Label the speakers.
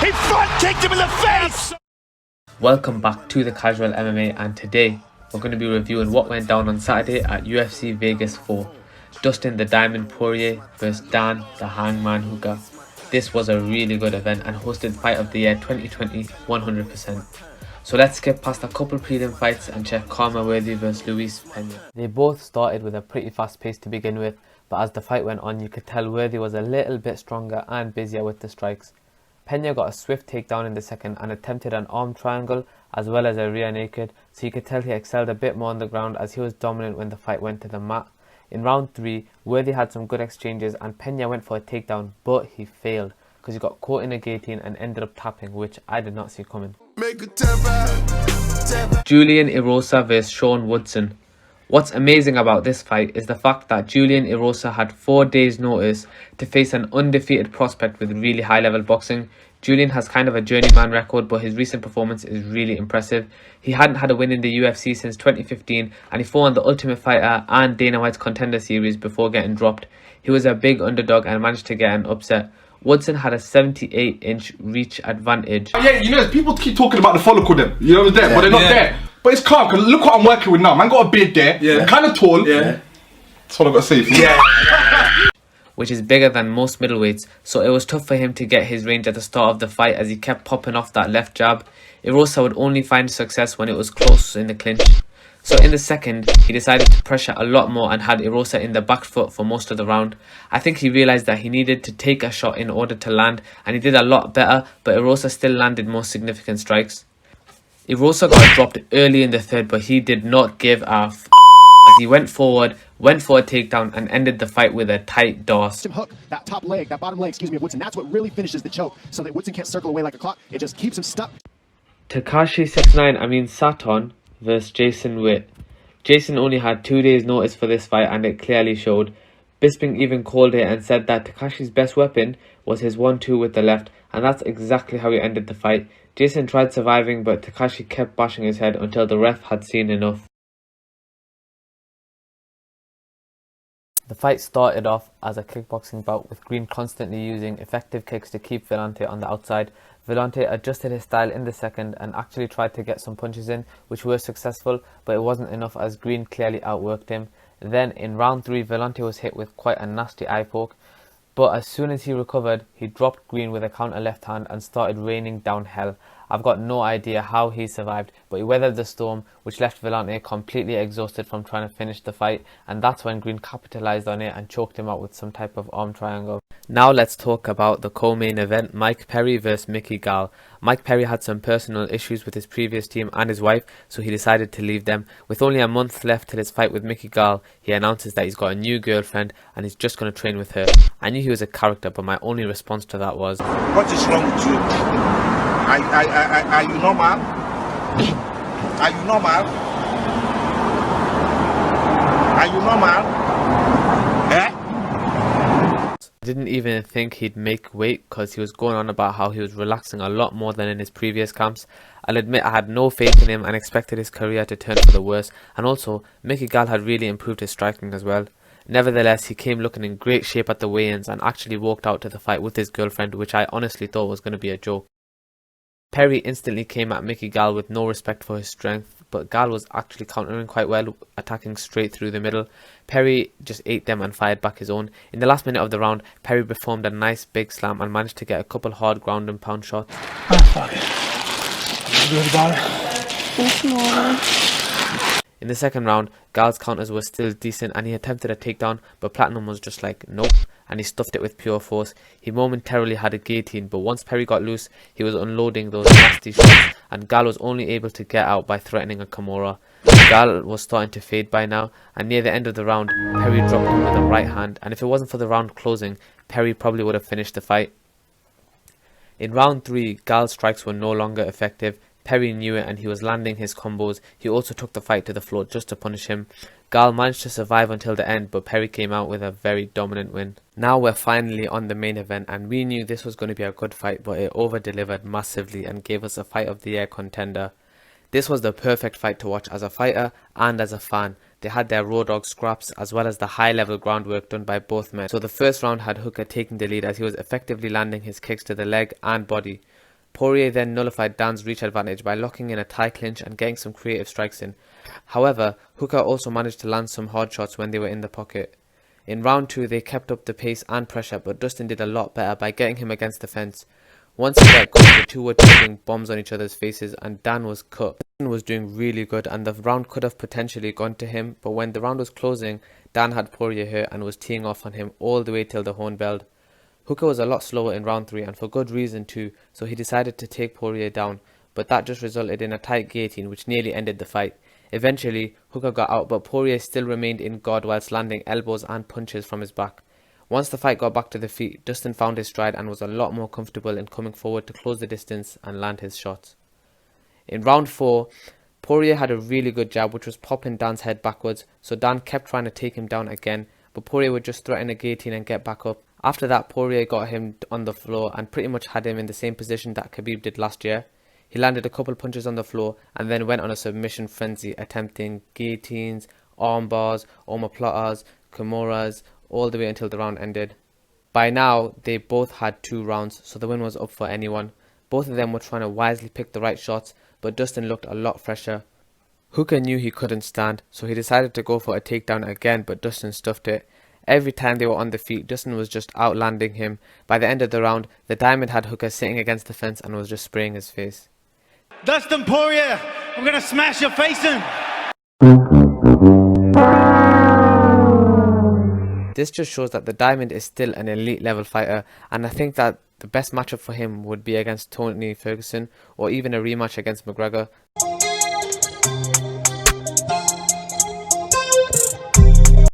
Speaker 1: He front kicked him in the face!
Speaker 2: Welcome back to the Casual MMA, and today we're going to be reviewing what went down on Saturday at UFC Vegas 4. Dustin the Diamond Poirier vs Dan the Hangman Hooker. This was a really good event and hosted Fight of the Year 2020 100%. So let's skip past a couple prelim fights and check Conor vs Luis Pena. They both started with a pretty fast pace to begin with, but as the fight went on you could tell Worthy was a little bit stronger and busier with the strikes. Pena got a swift takedown in the second and attempted an arm triangle as well as a rear naked, so you could tell he excelled a bit more on the ground as he was dominant when the fight went to the mat. In round 3, Worthy had some good exchanges and Pena went for a takedown, but he failed because he got caught in a guillotine and ended up tapping, which I did not see coming. Julian Erosa vs Sean Woodson. What's amazing about this fight is the fact that Julian Erosa had 4 days notice to face an undefeated prospect with really high level boxing. Julian has kind of a journeyman record, but his recent performance is really impressive. He hadn't had a win in the UFC since 2015 and he fought on the Ultimate Fighter and Dana White's Contender Series before getting dropped. He was a big underdog and managed to get an upset. Woodson had a 78-inch reach advantage.
Speaker 3: Yeah, you know, people keep talking about the follicle them, you know, but they're not there. But it's calm, because look what I'm working with now. Man got a beard there, kind of tall. Yeah. That's what I've got to say for you. Yeah.
Speaker 2: Which is bigger than most middleweights, so it was tough for him to get his range at the start of the fight as he kept popping off that left jab. Erosa would only find success when it was close in the clinch. So in the second, he decided to pressure a lot more and had Erosa in the back foot for most of the round. I think he realised that he needed to take a shot in order to land, and he did a lot better, but Erosa still landed more significant strikes. Erosa got dropped early in the third, but he did not give a f*** as he went forward, went for a takedown and ended the fight with a tight DOS.
Speaker 4: Hook, that top leg, that bottom leg, of Woodson, that's what really finishes the choke, so that Woodson can't circle away like a clock. It just keeps him stuck.
Speaker 2: Takashi Saton vs Jason Witt. Jason only had 2 days notice for this fight and it clearly showed. Bisping even called it and said that Takashi's best weapon was his 1-2 with the left, and that's exactly how he ended the fight. Jason tried surviving, but Takashi kept bashing his head until the ref had seen enough. The fight started off as a kickboxing bout with Green constantly using effective kicks to keep Villante on the outside. Villante adjusted his style in the second and actually tried to get some punches in, which were successful, but it wasn't enough as Green clearly outworked him. Then in round 3, Villante was hit with quite a nasty eye poke, but as soon as he recovered, he dropped Green with a counter left hand and started raining down hell. I've got no idea how he survived, but he weathered the storm, which left Villante completely exhausted from trying to finish the fight, and that's when Green capitalized on it and choked him out with some type of arm triangle. Now let's talk about the co-main event, Mike Perry vs Mickey Gall. Mike Perry had some personal issues with his previous team and his wife, so he decided to leave them. With only a month left till his fight with Mickey Gall, he announces that he's got a new girlfriend and he's just going to train with her. I knew he was a character, but my only response to that was,
Speaker 5: "What is wrong with you? Are you normal? Are you normal? Are you normal?
Speaker 2: I didn't even think he'd make weight because he was going on about how he was relaxing a lot more than in his previous camps. I'll admit I had no faith in him and expected his career to turn for the worse, and also Mickey Gall had really improved his striking as well. Nevertheless, he came looking in great shape at the weigh-ins and actually walked out to the fight with his girlfriend, which I honestly thought was going to be a joke. Perry instantly came at Mickey Gall with no respect for his strength, but Gall was actually countering quite well, attacking straight through the middle. Perry just ate them and fired back his own. In the last minute of the round, Perry performed a nice big slam and managed to get a couple hard ground and pound shots. In the second round, Gall's counters were still decent and he attempted a takedown, but Platinum was just like, nope, and he stuffed it with pure force. He momentarily had a guillotine, but once Perry got loose, he was unloading those nasty shots, and Gall was only able to get out by threatening a Kimura. Gall was starting to fade by now, and near the end of the round, Perry dropped him with a right hand, and if it wasn't for the round closing, Perry probably would have finished the fight. In round 3, Gall's strikes were no longer effective. Perry knew it and he was landing his combos. He also took the fight to the floor just to punish him. Gall managed to survive until the end, but Perry came out with a very dominant win. Now we're finally on the main event, and we knew this was going to be a good fight, but it over-delivered massively and gave us a Fight of the Year contender. This was the perfect fight to watch as a fighter and as a fan. They had their raw dog scraps as well as the high level groundwork done by both men. So the first round had Hooker taking the lead as he was effectively landing his kicks to the leg and body. Poirier then nullified Dan's reach advantage by locking in a Thai clinch and getting some creative strikes in. However, Hooker also managed to land some hard shots when they were in the pocket. In round 2, they kept up the pace and pressure, but Dustin did a lot better by getting him against the fence. Once he let go, the two were taking bombs on each other's faces and Dan was cut. Dan was doing really good and the round could have potentially gone to him, but when the round was closing, Dan had Poirier hurt and was teeing off on him all the way till the horn belled. Hooker was a lot slower in round 3 and for good reason too, so he decided to take Poirier down, but that just resulted in a tight guillotine which nearly ended the fight. Eventually, Hooker got out, but Poirier still remained in guard whilst landing elbows and punches from his back. Once the fight got back to the feet, Dustin found his stride and was a lot more comfortable in coming forward to close the distance and land his shots. In round 4, Poirier had a really good jab which was popping Dan's head backwards, so Dan kept trying to take him down again, but Poirier would just threaten a guillotine and get back up. After that, Poirier got him on the floor and pretty much had him in the same position that Khabib did last year. He landed a couple punches on the floor and then went on a submission frenzy, attempting guillotines, arm bars, omoplatas, kimuras, all the way until the round ended. By now, they both had 2 rounds, so the win was up for anyone. Both of them were trying to wisely pick the right shots, but Dustin looked a lot fresher. Hooker knew he couldn't stand, so he decided to go for a takedown again, but Dustin stuffed it. Every time they were on the feet, Dustin was just outlanding him. By the end of the round, the Diamond had Hooker sitting against the fence and was just spraying his face.
Speaker 1: Dustin Poirier, I'm gonna smash your face in.
Speaker 2: This just shows that the Diamond is still an elite level fighter, and I think that the best matchup for him would be against Tony Ferguson or even a rematch against McGregor.